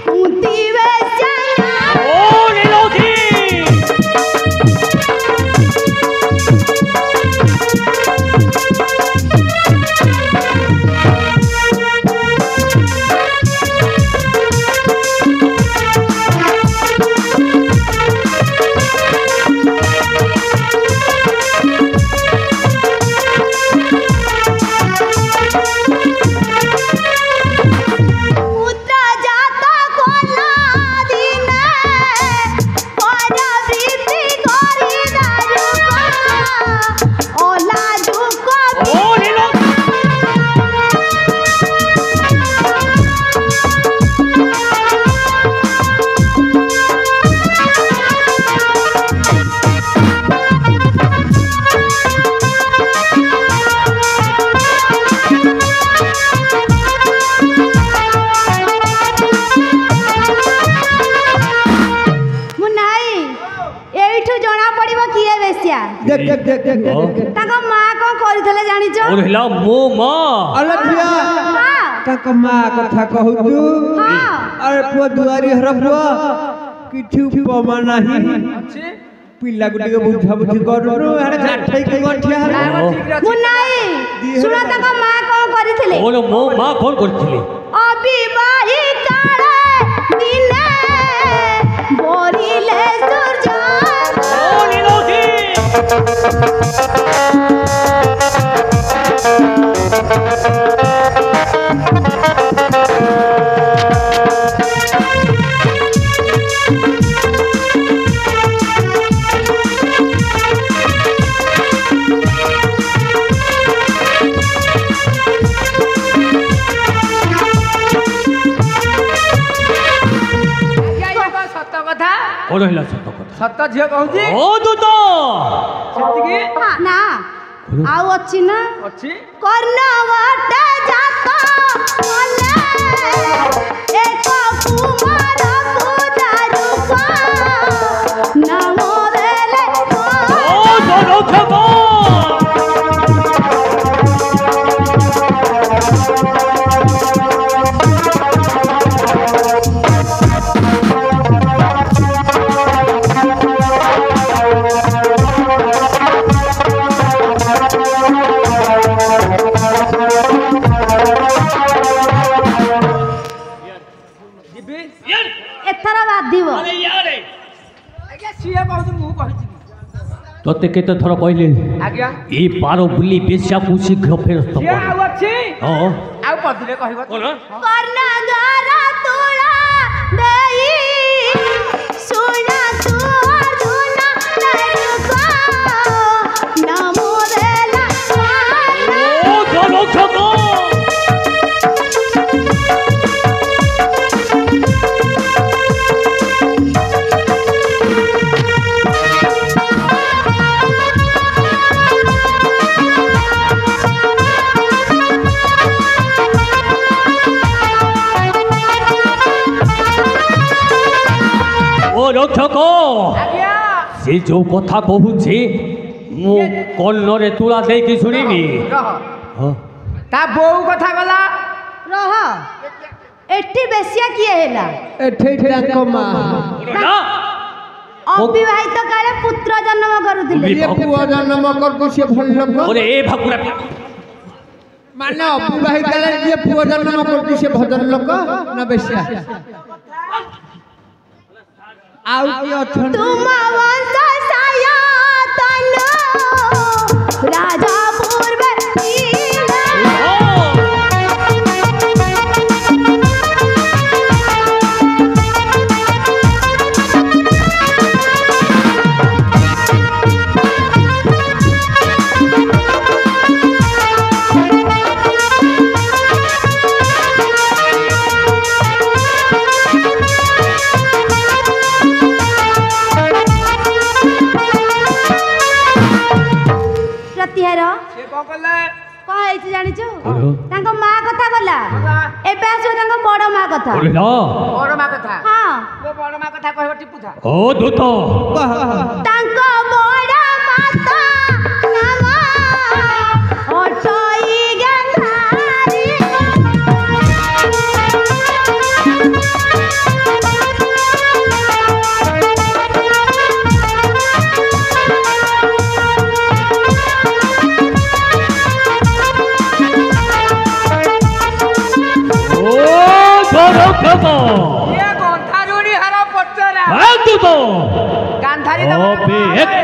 [SPEAKER 4] कुंती बेसिया ना
[SPEAKER 2] ओ नीलोजी
[SPEAKER 4] उतरा जाता कोला दिने para viti gori daru ko ola duko
[SPEAKER 2] ओ नीलोजी
[SPEAKER 4] मुनाई एइठु जणा पड़िबो किए बेसिया
[SPEAKER 3] देख देख देख देख देख
[SPEAKER 4] ताको मां कोन करितले जानिचो
[SPEAKER 2] और हिला मो मां
[SPEAKER 3] अलखिया
[SPEAKER 4] हां
[SPEAKER 3] ताक मां कथा कहू
[SPEAKER 4] हां
[SPEAKER 3] अरे पुआ दुआरी हर पुआ किछु पमा नाही
[SPEAKER 1] ଅଛି
[SPEAKER 3] पिला गुटी बुझा बुझी करू हरे झाठई के गठिया
[SPEAKER 1] ଡ୍ରାଇଭର ଠିକରେ ଅଛି
[SPEAKER 4] मुनाई सुनो ताको मां कोन करितले
[SPEAKER 2] और मो मां कौन करथिले
[SPEAKER 4] अबिबाही काळे दिने बोरिले सूरज
[SPEAKER 2] ओ नीलोजी
[SPEAKER 1] ଆଜ୍ଞା, ଇଏ କଣ ସତ କଥା
[SPEAKER 2] और हिला सत କଥା
[SPEAKER 1] ସତ ଝିଅ କହୁଛି
[SPEAKER 2] ओ तू तो
[SPEAKER 1] ସେତିକି
[SPEAKER 4] हां ना आउ अछि ना
[SPEAKER 1] ଅଛି
[SPEAKER 4] कर्णवटे जात मले एक कुमार पूजारू नमो देले
[SPEAKER 2] ओ दोनो खबो
[SPEAKER 1] ଯିବି
[SPEAKER 4] एथरा बाधिबो
[SPEAKER 2] अरे यार
[SPEAKER 1] ଆଜ୍ଞା ସିଏ କହୁଛି ମୁଁ କହିଛି
[SPEAKER 2] तोते केते थोड़ा कहले
[SPEAKER 1] ଆଜ୍ଞା
[SPEAKER 2] ए पारो बुली बेसिया पूछी घ फेरस्त
[SPEAKER 1] ସିଏ ଆଉ ଅଛି
[SPEAKER 2] हां
[SPEAKER 1] ଆଉ ପଦିରେ କହିବ
[SPEAKER 2] कौन
[SPEAKER 4] कर्णधारा तुला देई सुना तू अर्जुना नरुका नमो देला
[SPEAKER 2] ओ दोनो खबो
[SPEAKER 4] मान
[SPEAKER 2] ରକ୍ଷକ
[SPEAKER 1] ଆଜ୍ଞା
[SPEAKER 2] ସେ ଯୋଉ କଥା କହୁଛି ମୁଁ କର୍ଣ୍ଣରେ ତୁଳା ଦେଇକି ଶୁଣିନି।
[SPEAKER 1] ରହ
[SPEAKER 2] ହଁ।
[SPEAKER 1] ତା ବୋଉ କଥା ଗଲା
[SPEAKER 4] ରହ ଏଠି ବେଶିଆ କିଏ ହେଲା?
[SPEAKER 3] ଏଠି ତାଙ୍କ ମା
[SPEAKER 2] ନା,
[SPEAKER 4] ଅବିବାହିତ କାଳେ ପୁତ୍ର ଜନ୍ମ କରୁଥିଲେ।
[SPEAKER 3] ଇଏ ପୁଅ ଜନ୍ମ କରୁଛି ସିଏ ଭଲ ଲୋକ
[SPEAKER 2] ଓରେ ଏ ଭାକୁରା
[SPEAKER 3] ମାନେ ଅବିବାହିତ ବେଳେ ଯିଏ ପୁଅ ଜନ୍ମ କରୁଛି ସିଏ ଭଜନ ଲୋକ ନା ବେଶ୍ୟା? ଆଉ କିଏ ଅଛନ୍ତି?
[SPEAKER 4] ତୁମ ବଂଶ ସାୟତନ ରାଜା ପୂର୍ବେ ଥିଲା। ପ୍ରତିହାର
[SPEAKER 1] ସେ କଣ କଲେ
[SPEAKER 4] କଣ ହେଇଛି ଜାଣିଛୁ?
[SPEAKER 2] କଣ?
[SPEAKER 4] ତାଙ୍କ ମା କଥା ଗଲା, ଏବେ ଆସିବ ତାଙ୍କ ବଡ ମା କଥା।
[SPEAKER 2] ଓରେ ନା
[SPEAKER 1] ବଡ ମା କଥା
[SPEAKER 4] ହଁ
[SPEAKER 1] ମୋ ବଡ ମା କଥା କହିବ ଟିପୁଥା
[SPEAKER 2] ଓ ଦୂତ
[SPEAKER 4] ତାଙ୍କ ବଡ ମାତା ନାମ ଅଟଇ ଗାନ୍ଧାରୀ।
[SPEAKER 2] ଓ ରକ୍ଷକ
[SPEAKER 1] ଇଏ ଗନ୍ଧାରୁଣୀ ହାର ପଚରା
[SPEAKER 2] ଦୂତ
[SPEAKER 1] ଗାନ୍ଧାରୀ
[SPEAKER 2] ଅବେ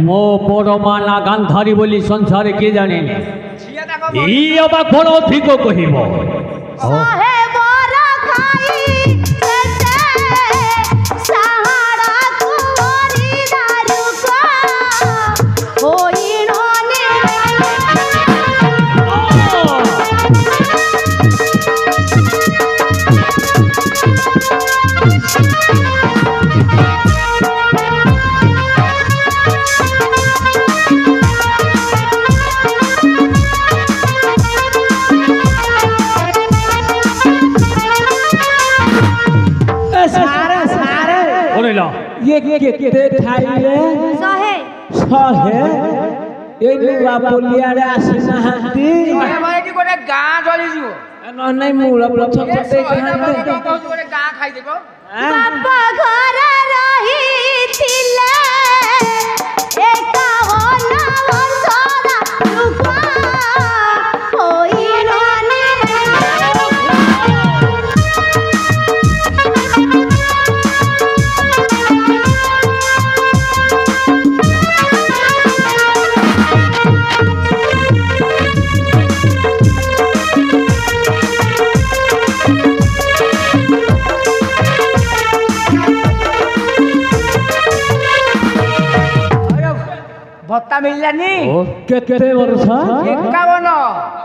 [SPEAKER 2] ମୋ ବଡ଼ ମା ନା ଗାନ୍ଧାରୀ ବୋଲି ସଂସାରେ କିଏ ଜାଣେ?
[SPEAKER 1] ଝିଅ ତାଙ୍କ
[SPEAKER 2] ଇ ଅବା କଣ ଅଧିକ କହିବ?
[SPEAKER 4] ଶହେ ବର ଖାଇ ସେତେ ସାହାରା କୁମରି ଦାରୁକ ହୋଇଣ
[SPEAKER 3] ସାରେ ସାରେ
[SPEAKER 2] ଓରେ ନା
[SPEAKER 3] ଇଏ କେତେ ଖାଇଲେ?
[SPEAKER 4] ଶହେ
[SPEAKER 3] ଶହେ ଏଇ ନୂଆ ପୋଲିଆରେ ଆସିନାହାନ୍ତି
[SPEAKER 1] ଏଠି ଗୋଟେ ଗାଁ ଜଳିଯିବ
[SPEAKER 3] ନହେଲେ ନାଇଁ ମୂଳ ପଛ
[SPEAKER 1] ଏ ଶହେ ଟା
[SPEAKER 3] ଖାଆନ୍ତେ।
[SPEAKER 1] ଲୋକ କଣ କହୁଛୁ ଗୋଟେ ଗାଁ ଖାଇଦେବ
[SPEAKER 4] ବାପା ଘର ରହିଥିଲେ ଏକାବନ ବର୍ଷର ଲୋକ ହୋଇଣ
[SPEAKER 1] ଭତ୍ତା ମିଳିଲାନି
[SPEAKER 3] କେତେ ବର୍ଷ
[SPEAKER 1] 51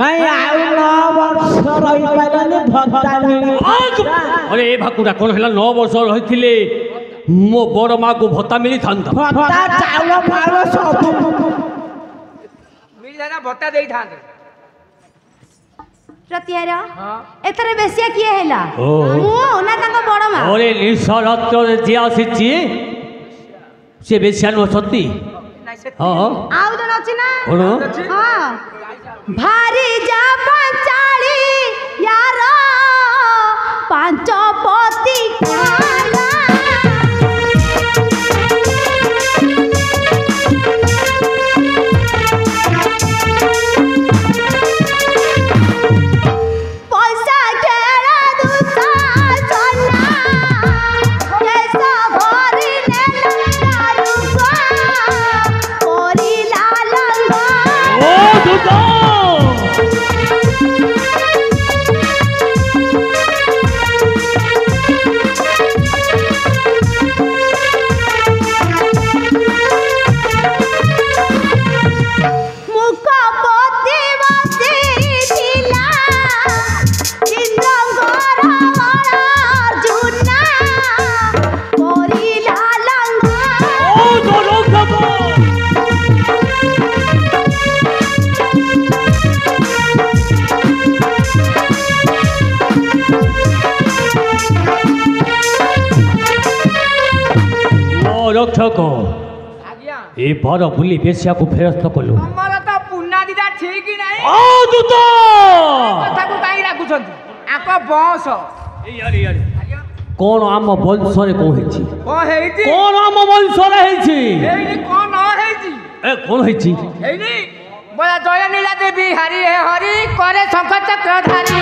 [SPEAKER 3] କାଇଁ ଆଉ 9 ବର୍ଷ ରହିପାରିଲାନି ଭତ୍ତା ମିଳିଲା
[SPEAKER 2] ଆରେ ଏ ଭାକୁରା କଣ ହେଲା 9 ବର୍ଷ ରହିଥିଲେ ମୋ ବଡ଼ ମାକୁ ଭତ୍ତା ମିଳିଥାନ୍ତା।
[SPEAKER 3] ଭତ୍ତା ଚାଉଳ ଫାଉଳ ସବୁ
[SPEAKER 1] ମିଳିଲା ନା ଭତ୍ତା ଦେଇଥାନ୍ତେ
[SPEAKER 4] ପ୍ରତିହାର
[SPEAKER 1] ହଁ
[SPEAKER 4] ଏଥର ବେଶିଆ କିଏ ହେଲା?
[SPEAKER 2] ଓ।
[SPEAKER 4] ମୁଁ ନା ତାଙ୍କ ବଡ ମା?
[SPEAKER 2] ଓରେ ନିଶରାତ୍ରରେ ଯିଏ ଆସିଛି ସେ ବେଶ୍ୟା ନୁହଁ ସତୀ।
[SPEAKER 1] ନାଇଁ ସେ
[SPEAKER 2] ହଁ
[SPEAKER 4] ଆଉ ଜଣ ଅଛି ନା?
[SPEAKER 2] କଣ?
[SPEAKER 4] ହଁ ଭାରି ଯା ପାଞ୍ଚାଳି ୟାର ପାଞ୍ଚ ପତି କାଲା। ପଇସା ଖେଳ ଦୁଶାସନ କେଶ ଭରିଲେ ଦାରୁକ କରିଲା ଲଙ୍ଗ।
[SPEAKER 2] ଓ ଦୂତ ରକ୍ଷକ
[SPEAKER 1] ଆଜ୍ଞା
[SPEAKER 2] ଏ ବର ବୁଲି ବେଶ୍ୟାକୁ ଫେରସ୍ତ କଲୁ।
[SPEAKER 1] ତମର ତ ପୁନାଦିଟା ଠିକ ନାହିଁ।
[SPEAKER 2] ଓ ଦୂତ
[SPEAKER 1] କଥାକୁ କାହିଁ ରାଗୁଛନ୍ତି? ଆଙ୍କ ବଂଶ ଆଜ୍ଞା
[SPEAKER 2] କଣ ଆମ ବଂଶରେ କଣ ହେଇଛି?
[SPEAKER 1] କଣ ହେଇଛି?
[SPEAKER 2] କଣ ଆମ ବଂଶରେ ହେଇଛି?
[SPEAKER 1] ହେଇନି କଣ ନ ହେଇଛି?
[SPEAKER 2] ଏ କଣ ହେଇଛି?
[SPEAKER 1] ହେଇନି ବୋଲା ଜୟ ନୀଳା ଦେବୀ ହାରି ହେ ହରି করে শঙ্খ চক্রধারী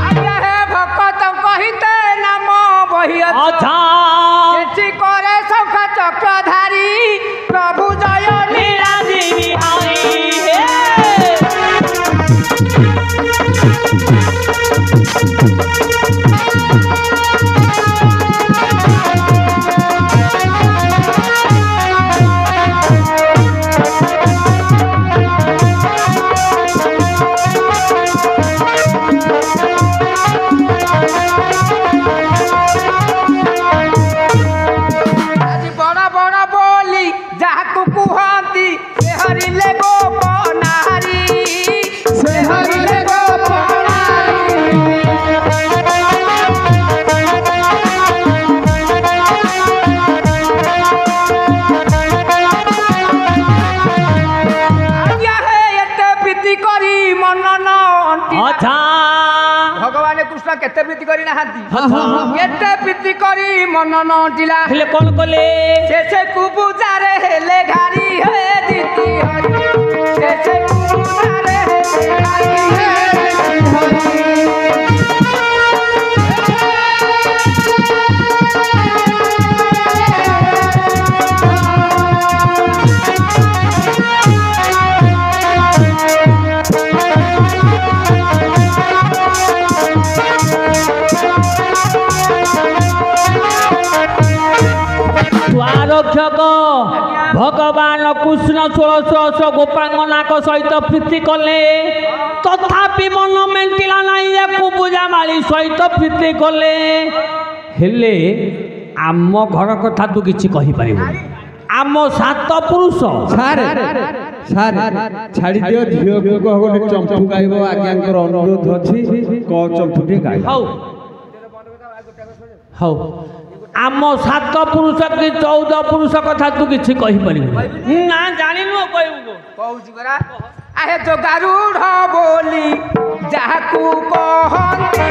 [SPEAKER 1] আজ্ঞা হে ভক্ত কহিতে নাম বহিয়া
[SPEAKER 2] আচ্ছা
[SPEAKER 1] সেটি করে শঙ্খ চক্রধারী প্রভু জয় নীলা দেবী হারি হে আজি বড় বড় বলি যাহাকু কুহନ୍ତି সে হরিলে গোপ নারী সে হরিলে গোপ নারী আজ্ঞা হে এতে প্রীতি করি মন ন
[SPEAKER 2] আচ্ছা
[SPEAKER 1] ভগবান কৃষ্ণ কেতে প্রীতি করি নাহাନ୍ତି এতে প্রীতি করি মন নটিলা
[SPEAKER 2] ହେଲେ କଣ କଲେ?
[SPEAKER 1] শেষে কুবুজারে হেলে ঘাড়ি হে দিতি হরি শেষে কুবুজারে হেলে ঘাড়ি হে দিতি হরি
[SPEAKER 2] ରକ୍ଷକ ଭଗବାନ କୃଷ୍ଣ 1600 ଗୋପାଙ୍ଗନାଙ୍କ ସହିତ ପ୍ରୀତି କଲେ ତଥାପି ମନ ମେଣ୍ଟିଲା ନାହିଁ ଯେ କୁବୁଜା ମାଳି ସହିତ ପ୍ରୀତି କଲେ ହେଲେ ଆମ ଘର କଥା ତୁ କିଛି କହିପାରିବୁ? ଆମ 7 ପୁରୁଷ
[SPEAKER 3] ସାର୍ ସାର୍ ଛାଡ଼ି ଦିଅ ଝିଅକୁ କହ ଗୋଟେ ଚମ୍ପୁ ଗାଇବ ଆଜ୍ଞାଙ୍କର ଅନୁରୋଧ ଅଛି କହ ଚମ୍ପୁଟି ଗାଇବ।
[SPEAKER 2] ହଉ ହଉ ଆମ 7 ପୁରୁଷ କି 14 ପୁରୁଷ କଥା ତୁ କିଛି କହିପାରିବୁ? ନା ଜାଣିନୁ କହିବୁ
[SPEAKER 1] କହୁଛି ପରା ଆହେ ଯୋଗାରୁଢ ବୋଲି ଯାହାକୁ କହନ୍ତି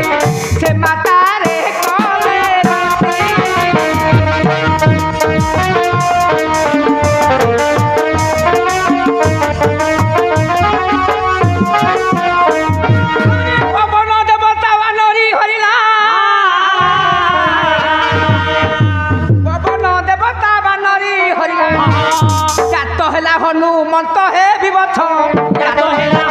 [SPEAKER 1] ସେ ମାତାରେ କଲେ ପବନ ଦେବତା ବାନରୀ ହରିଲା ପବନ ଦେବତା ବାନରୀ ହରିଲା ଜାତ ହେଲା ହନୁମନ୍ତ ହେ ବିବଛ ଜାତ ହେଲା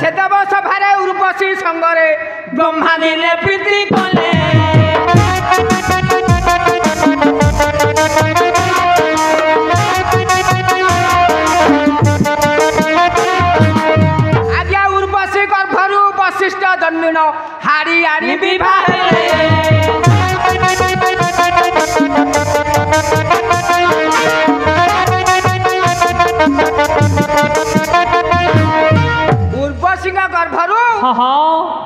[SPEAKER 1] ସେଦେବ ସଭାରେ ଉର୍ବଶୀ ସଙ୍ଗରେ ବ୍ରହ୍ମା ଦିନେ ପ୍ରୀତି କଲେ ଆଜ୍ଞା ଉର୍ବଶୀ ଗର୍ଭରୁ ବଶିଷ୍ଠ ଜନ୍ମିଣ ହାରି ଆଣି ବିବାହ ଉର୍ବଶୀଙ୍କ ଗର୍ଭରୁ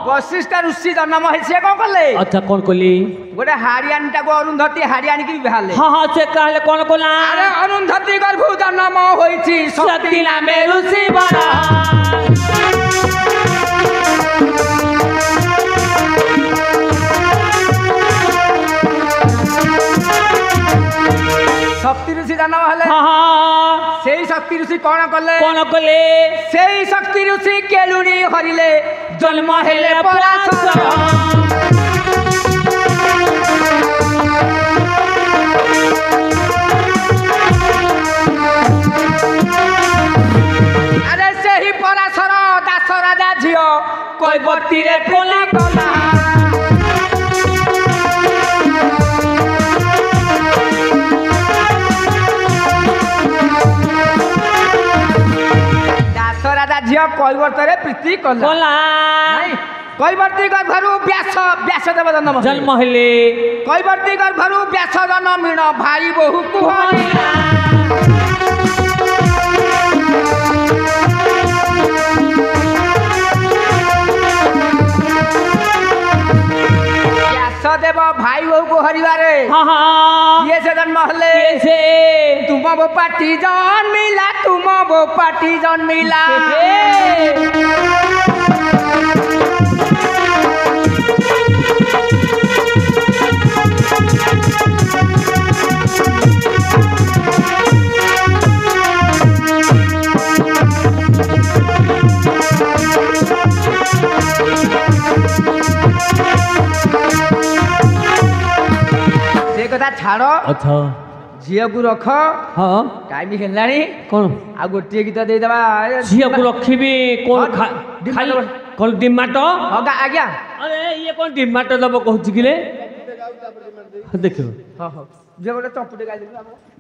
[SPEAKER 1] ବଶିଷ୍ଠ ଋଷି ଜନ୍ମ ହେଇ ସେ କଣ କଲେ?
[SPEAKER 2] ଆଚ୍ଛା କଣ କଲି?
[SPEAKER 1] ଗୋଟେ ହାରିଆଣିଟାକୁ ଅରୁନ୍ଧତୀ ହାରିଆଣିକି ବିବାହ ହେଲେ।
[SPEAKER 2] ହଁ ହଁ ସେ କହିଲେ କଣ କଲା?
[SPEAKER 1] ଆରେ ଅରୁନ୍ଧତୀ ଗର୍ଭରୁ ଜନ୍ମ ହୋଇଛି ସତୀ ନାମେ ଋଷି ବର ଶକ୍ତି ଋଷି ଜନ୍ମ ହେଲେ। ସେଇ ଶକ୍ତି ଋଷି କଣ କଲେ?
[SPEAKER 2] କଣ କଲେ?
[SPEAKER 1] ସେଇ ଶକ୍ତି ଋଷି କେଳୁଣି ହରିଲେ ଜନ୍ମ ହେଲେ ପରାଶର ଆରେ ସେହି ପରାଶର ଦାସ ରାଜା ଝିଅ କୈବର୍ତ୍ତୀରେ ପ୍ରୀତି କଲା ଦାଶରଥା ଝିଅ କୈବର୍ତ୍ତରେ ପ୍ରୀତି କଲା
[SPEAKER 2] କଲା
[SPEAKER 1] କୈବର୍ତ୍ତୀ ଗର୍ଭରୁ ବ୍ୟାସଦେବ
[SPEAKER 2] ଜନ୍ମ ହେଲେ
[SPEAKER 1] କୈବର୍ତ୍ତୀ ଗର୍ଭରୁ ବ୍ୟାସ ଜନମିଣ ଭାଇ ବୋହୁ କୁହନି ବ୍ୟାସଦେବ ଭାଇ ବୋହୁକୁ ହରିବାରେ କିଏ ସେ ଜନ୍ମ ହେଲେ
[SPEAKER 2] ସେ
[SPEAKER 1] ତୁମ ବୋପାଟି ଜନ୍ମିଲା ତୁମ ବୋପାଟି ଜନ୍ମିଲା ସେ କଥା ଛାଡ଼
[SPEAKER 2] ଆଚ୍ଛା
[SPEAKER 1] ଝିଅକୁ ରଖ
[SPEAKER 2] ହଁ
[SPEAKER 1] ଟାଇମ ହେଲାଣି
[SPEAKER 2] କ'ଣ
[SPEAKER 1] ଆଉ ଗୋଟିଏ ଗୀତ ଦେଇଦେବା
[SPEAKER 2] ଝିଅକୁ ରଖିବି କ'ଣ ଖାଲି କ'ଣ ଡିମାଟ
[SPEAKER 1] ଆଜ୍ଞା
[SPEAKER 2] ଆରେ ଇଏ କ'ଣ ଡିମାଟ ଦବ କହୁଛି କିରେ ଦେଖିବ
[SPEAKER 1] ଝିଅ ଗୋଟେ ଚମ୍ପୁଟେ ଗାଇଦେବି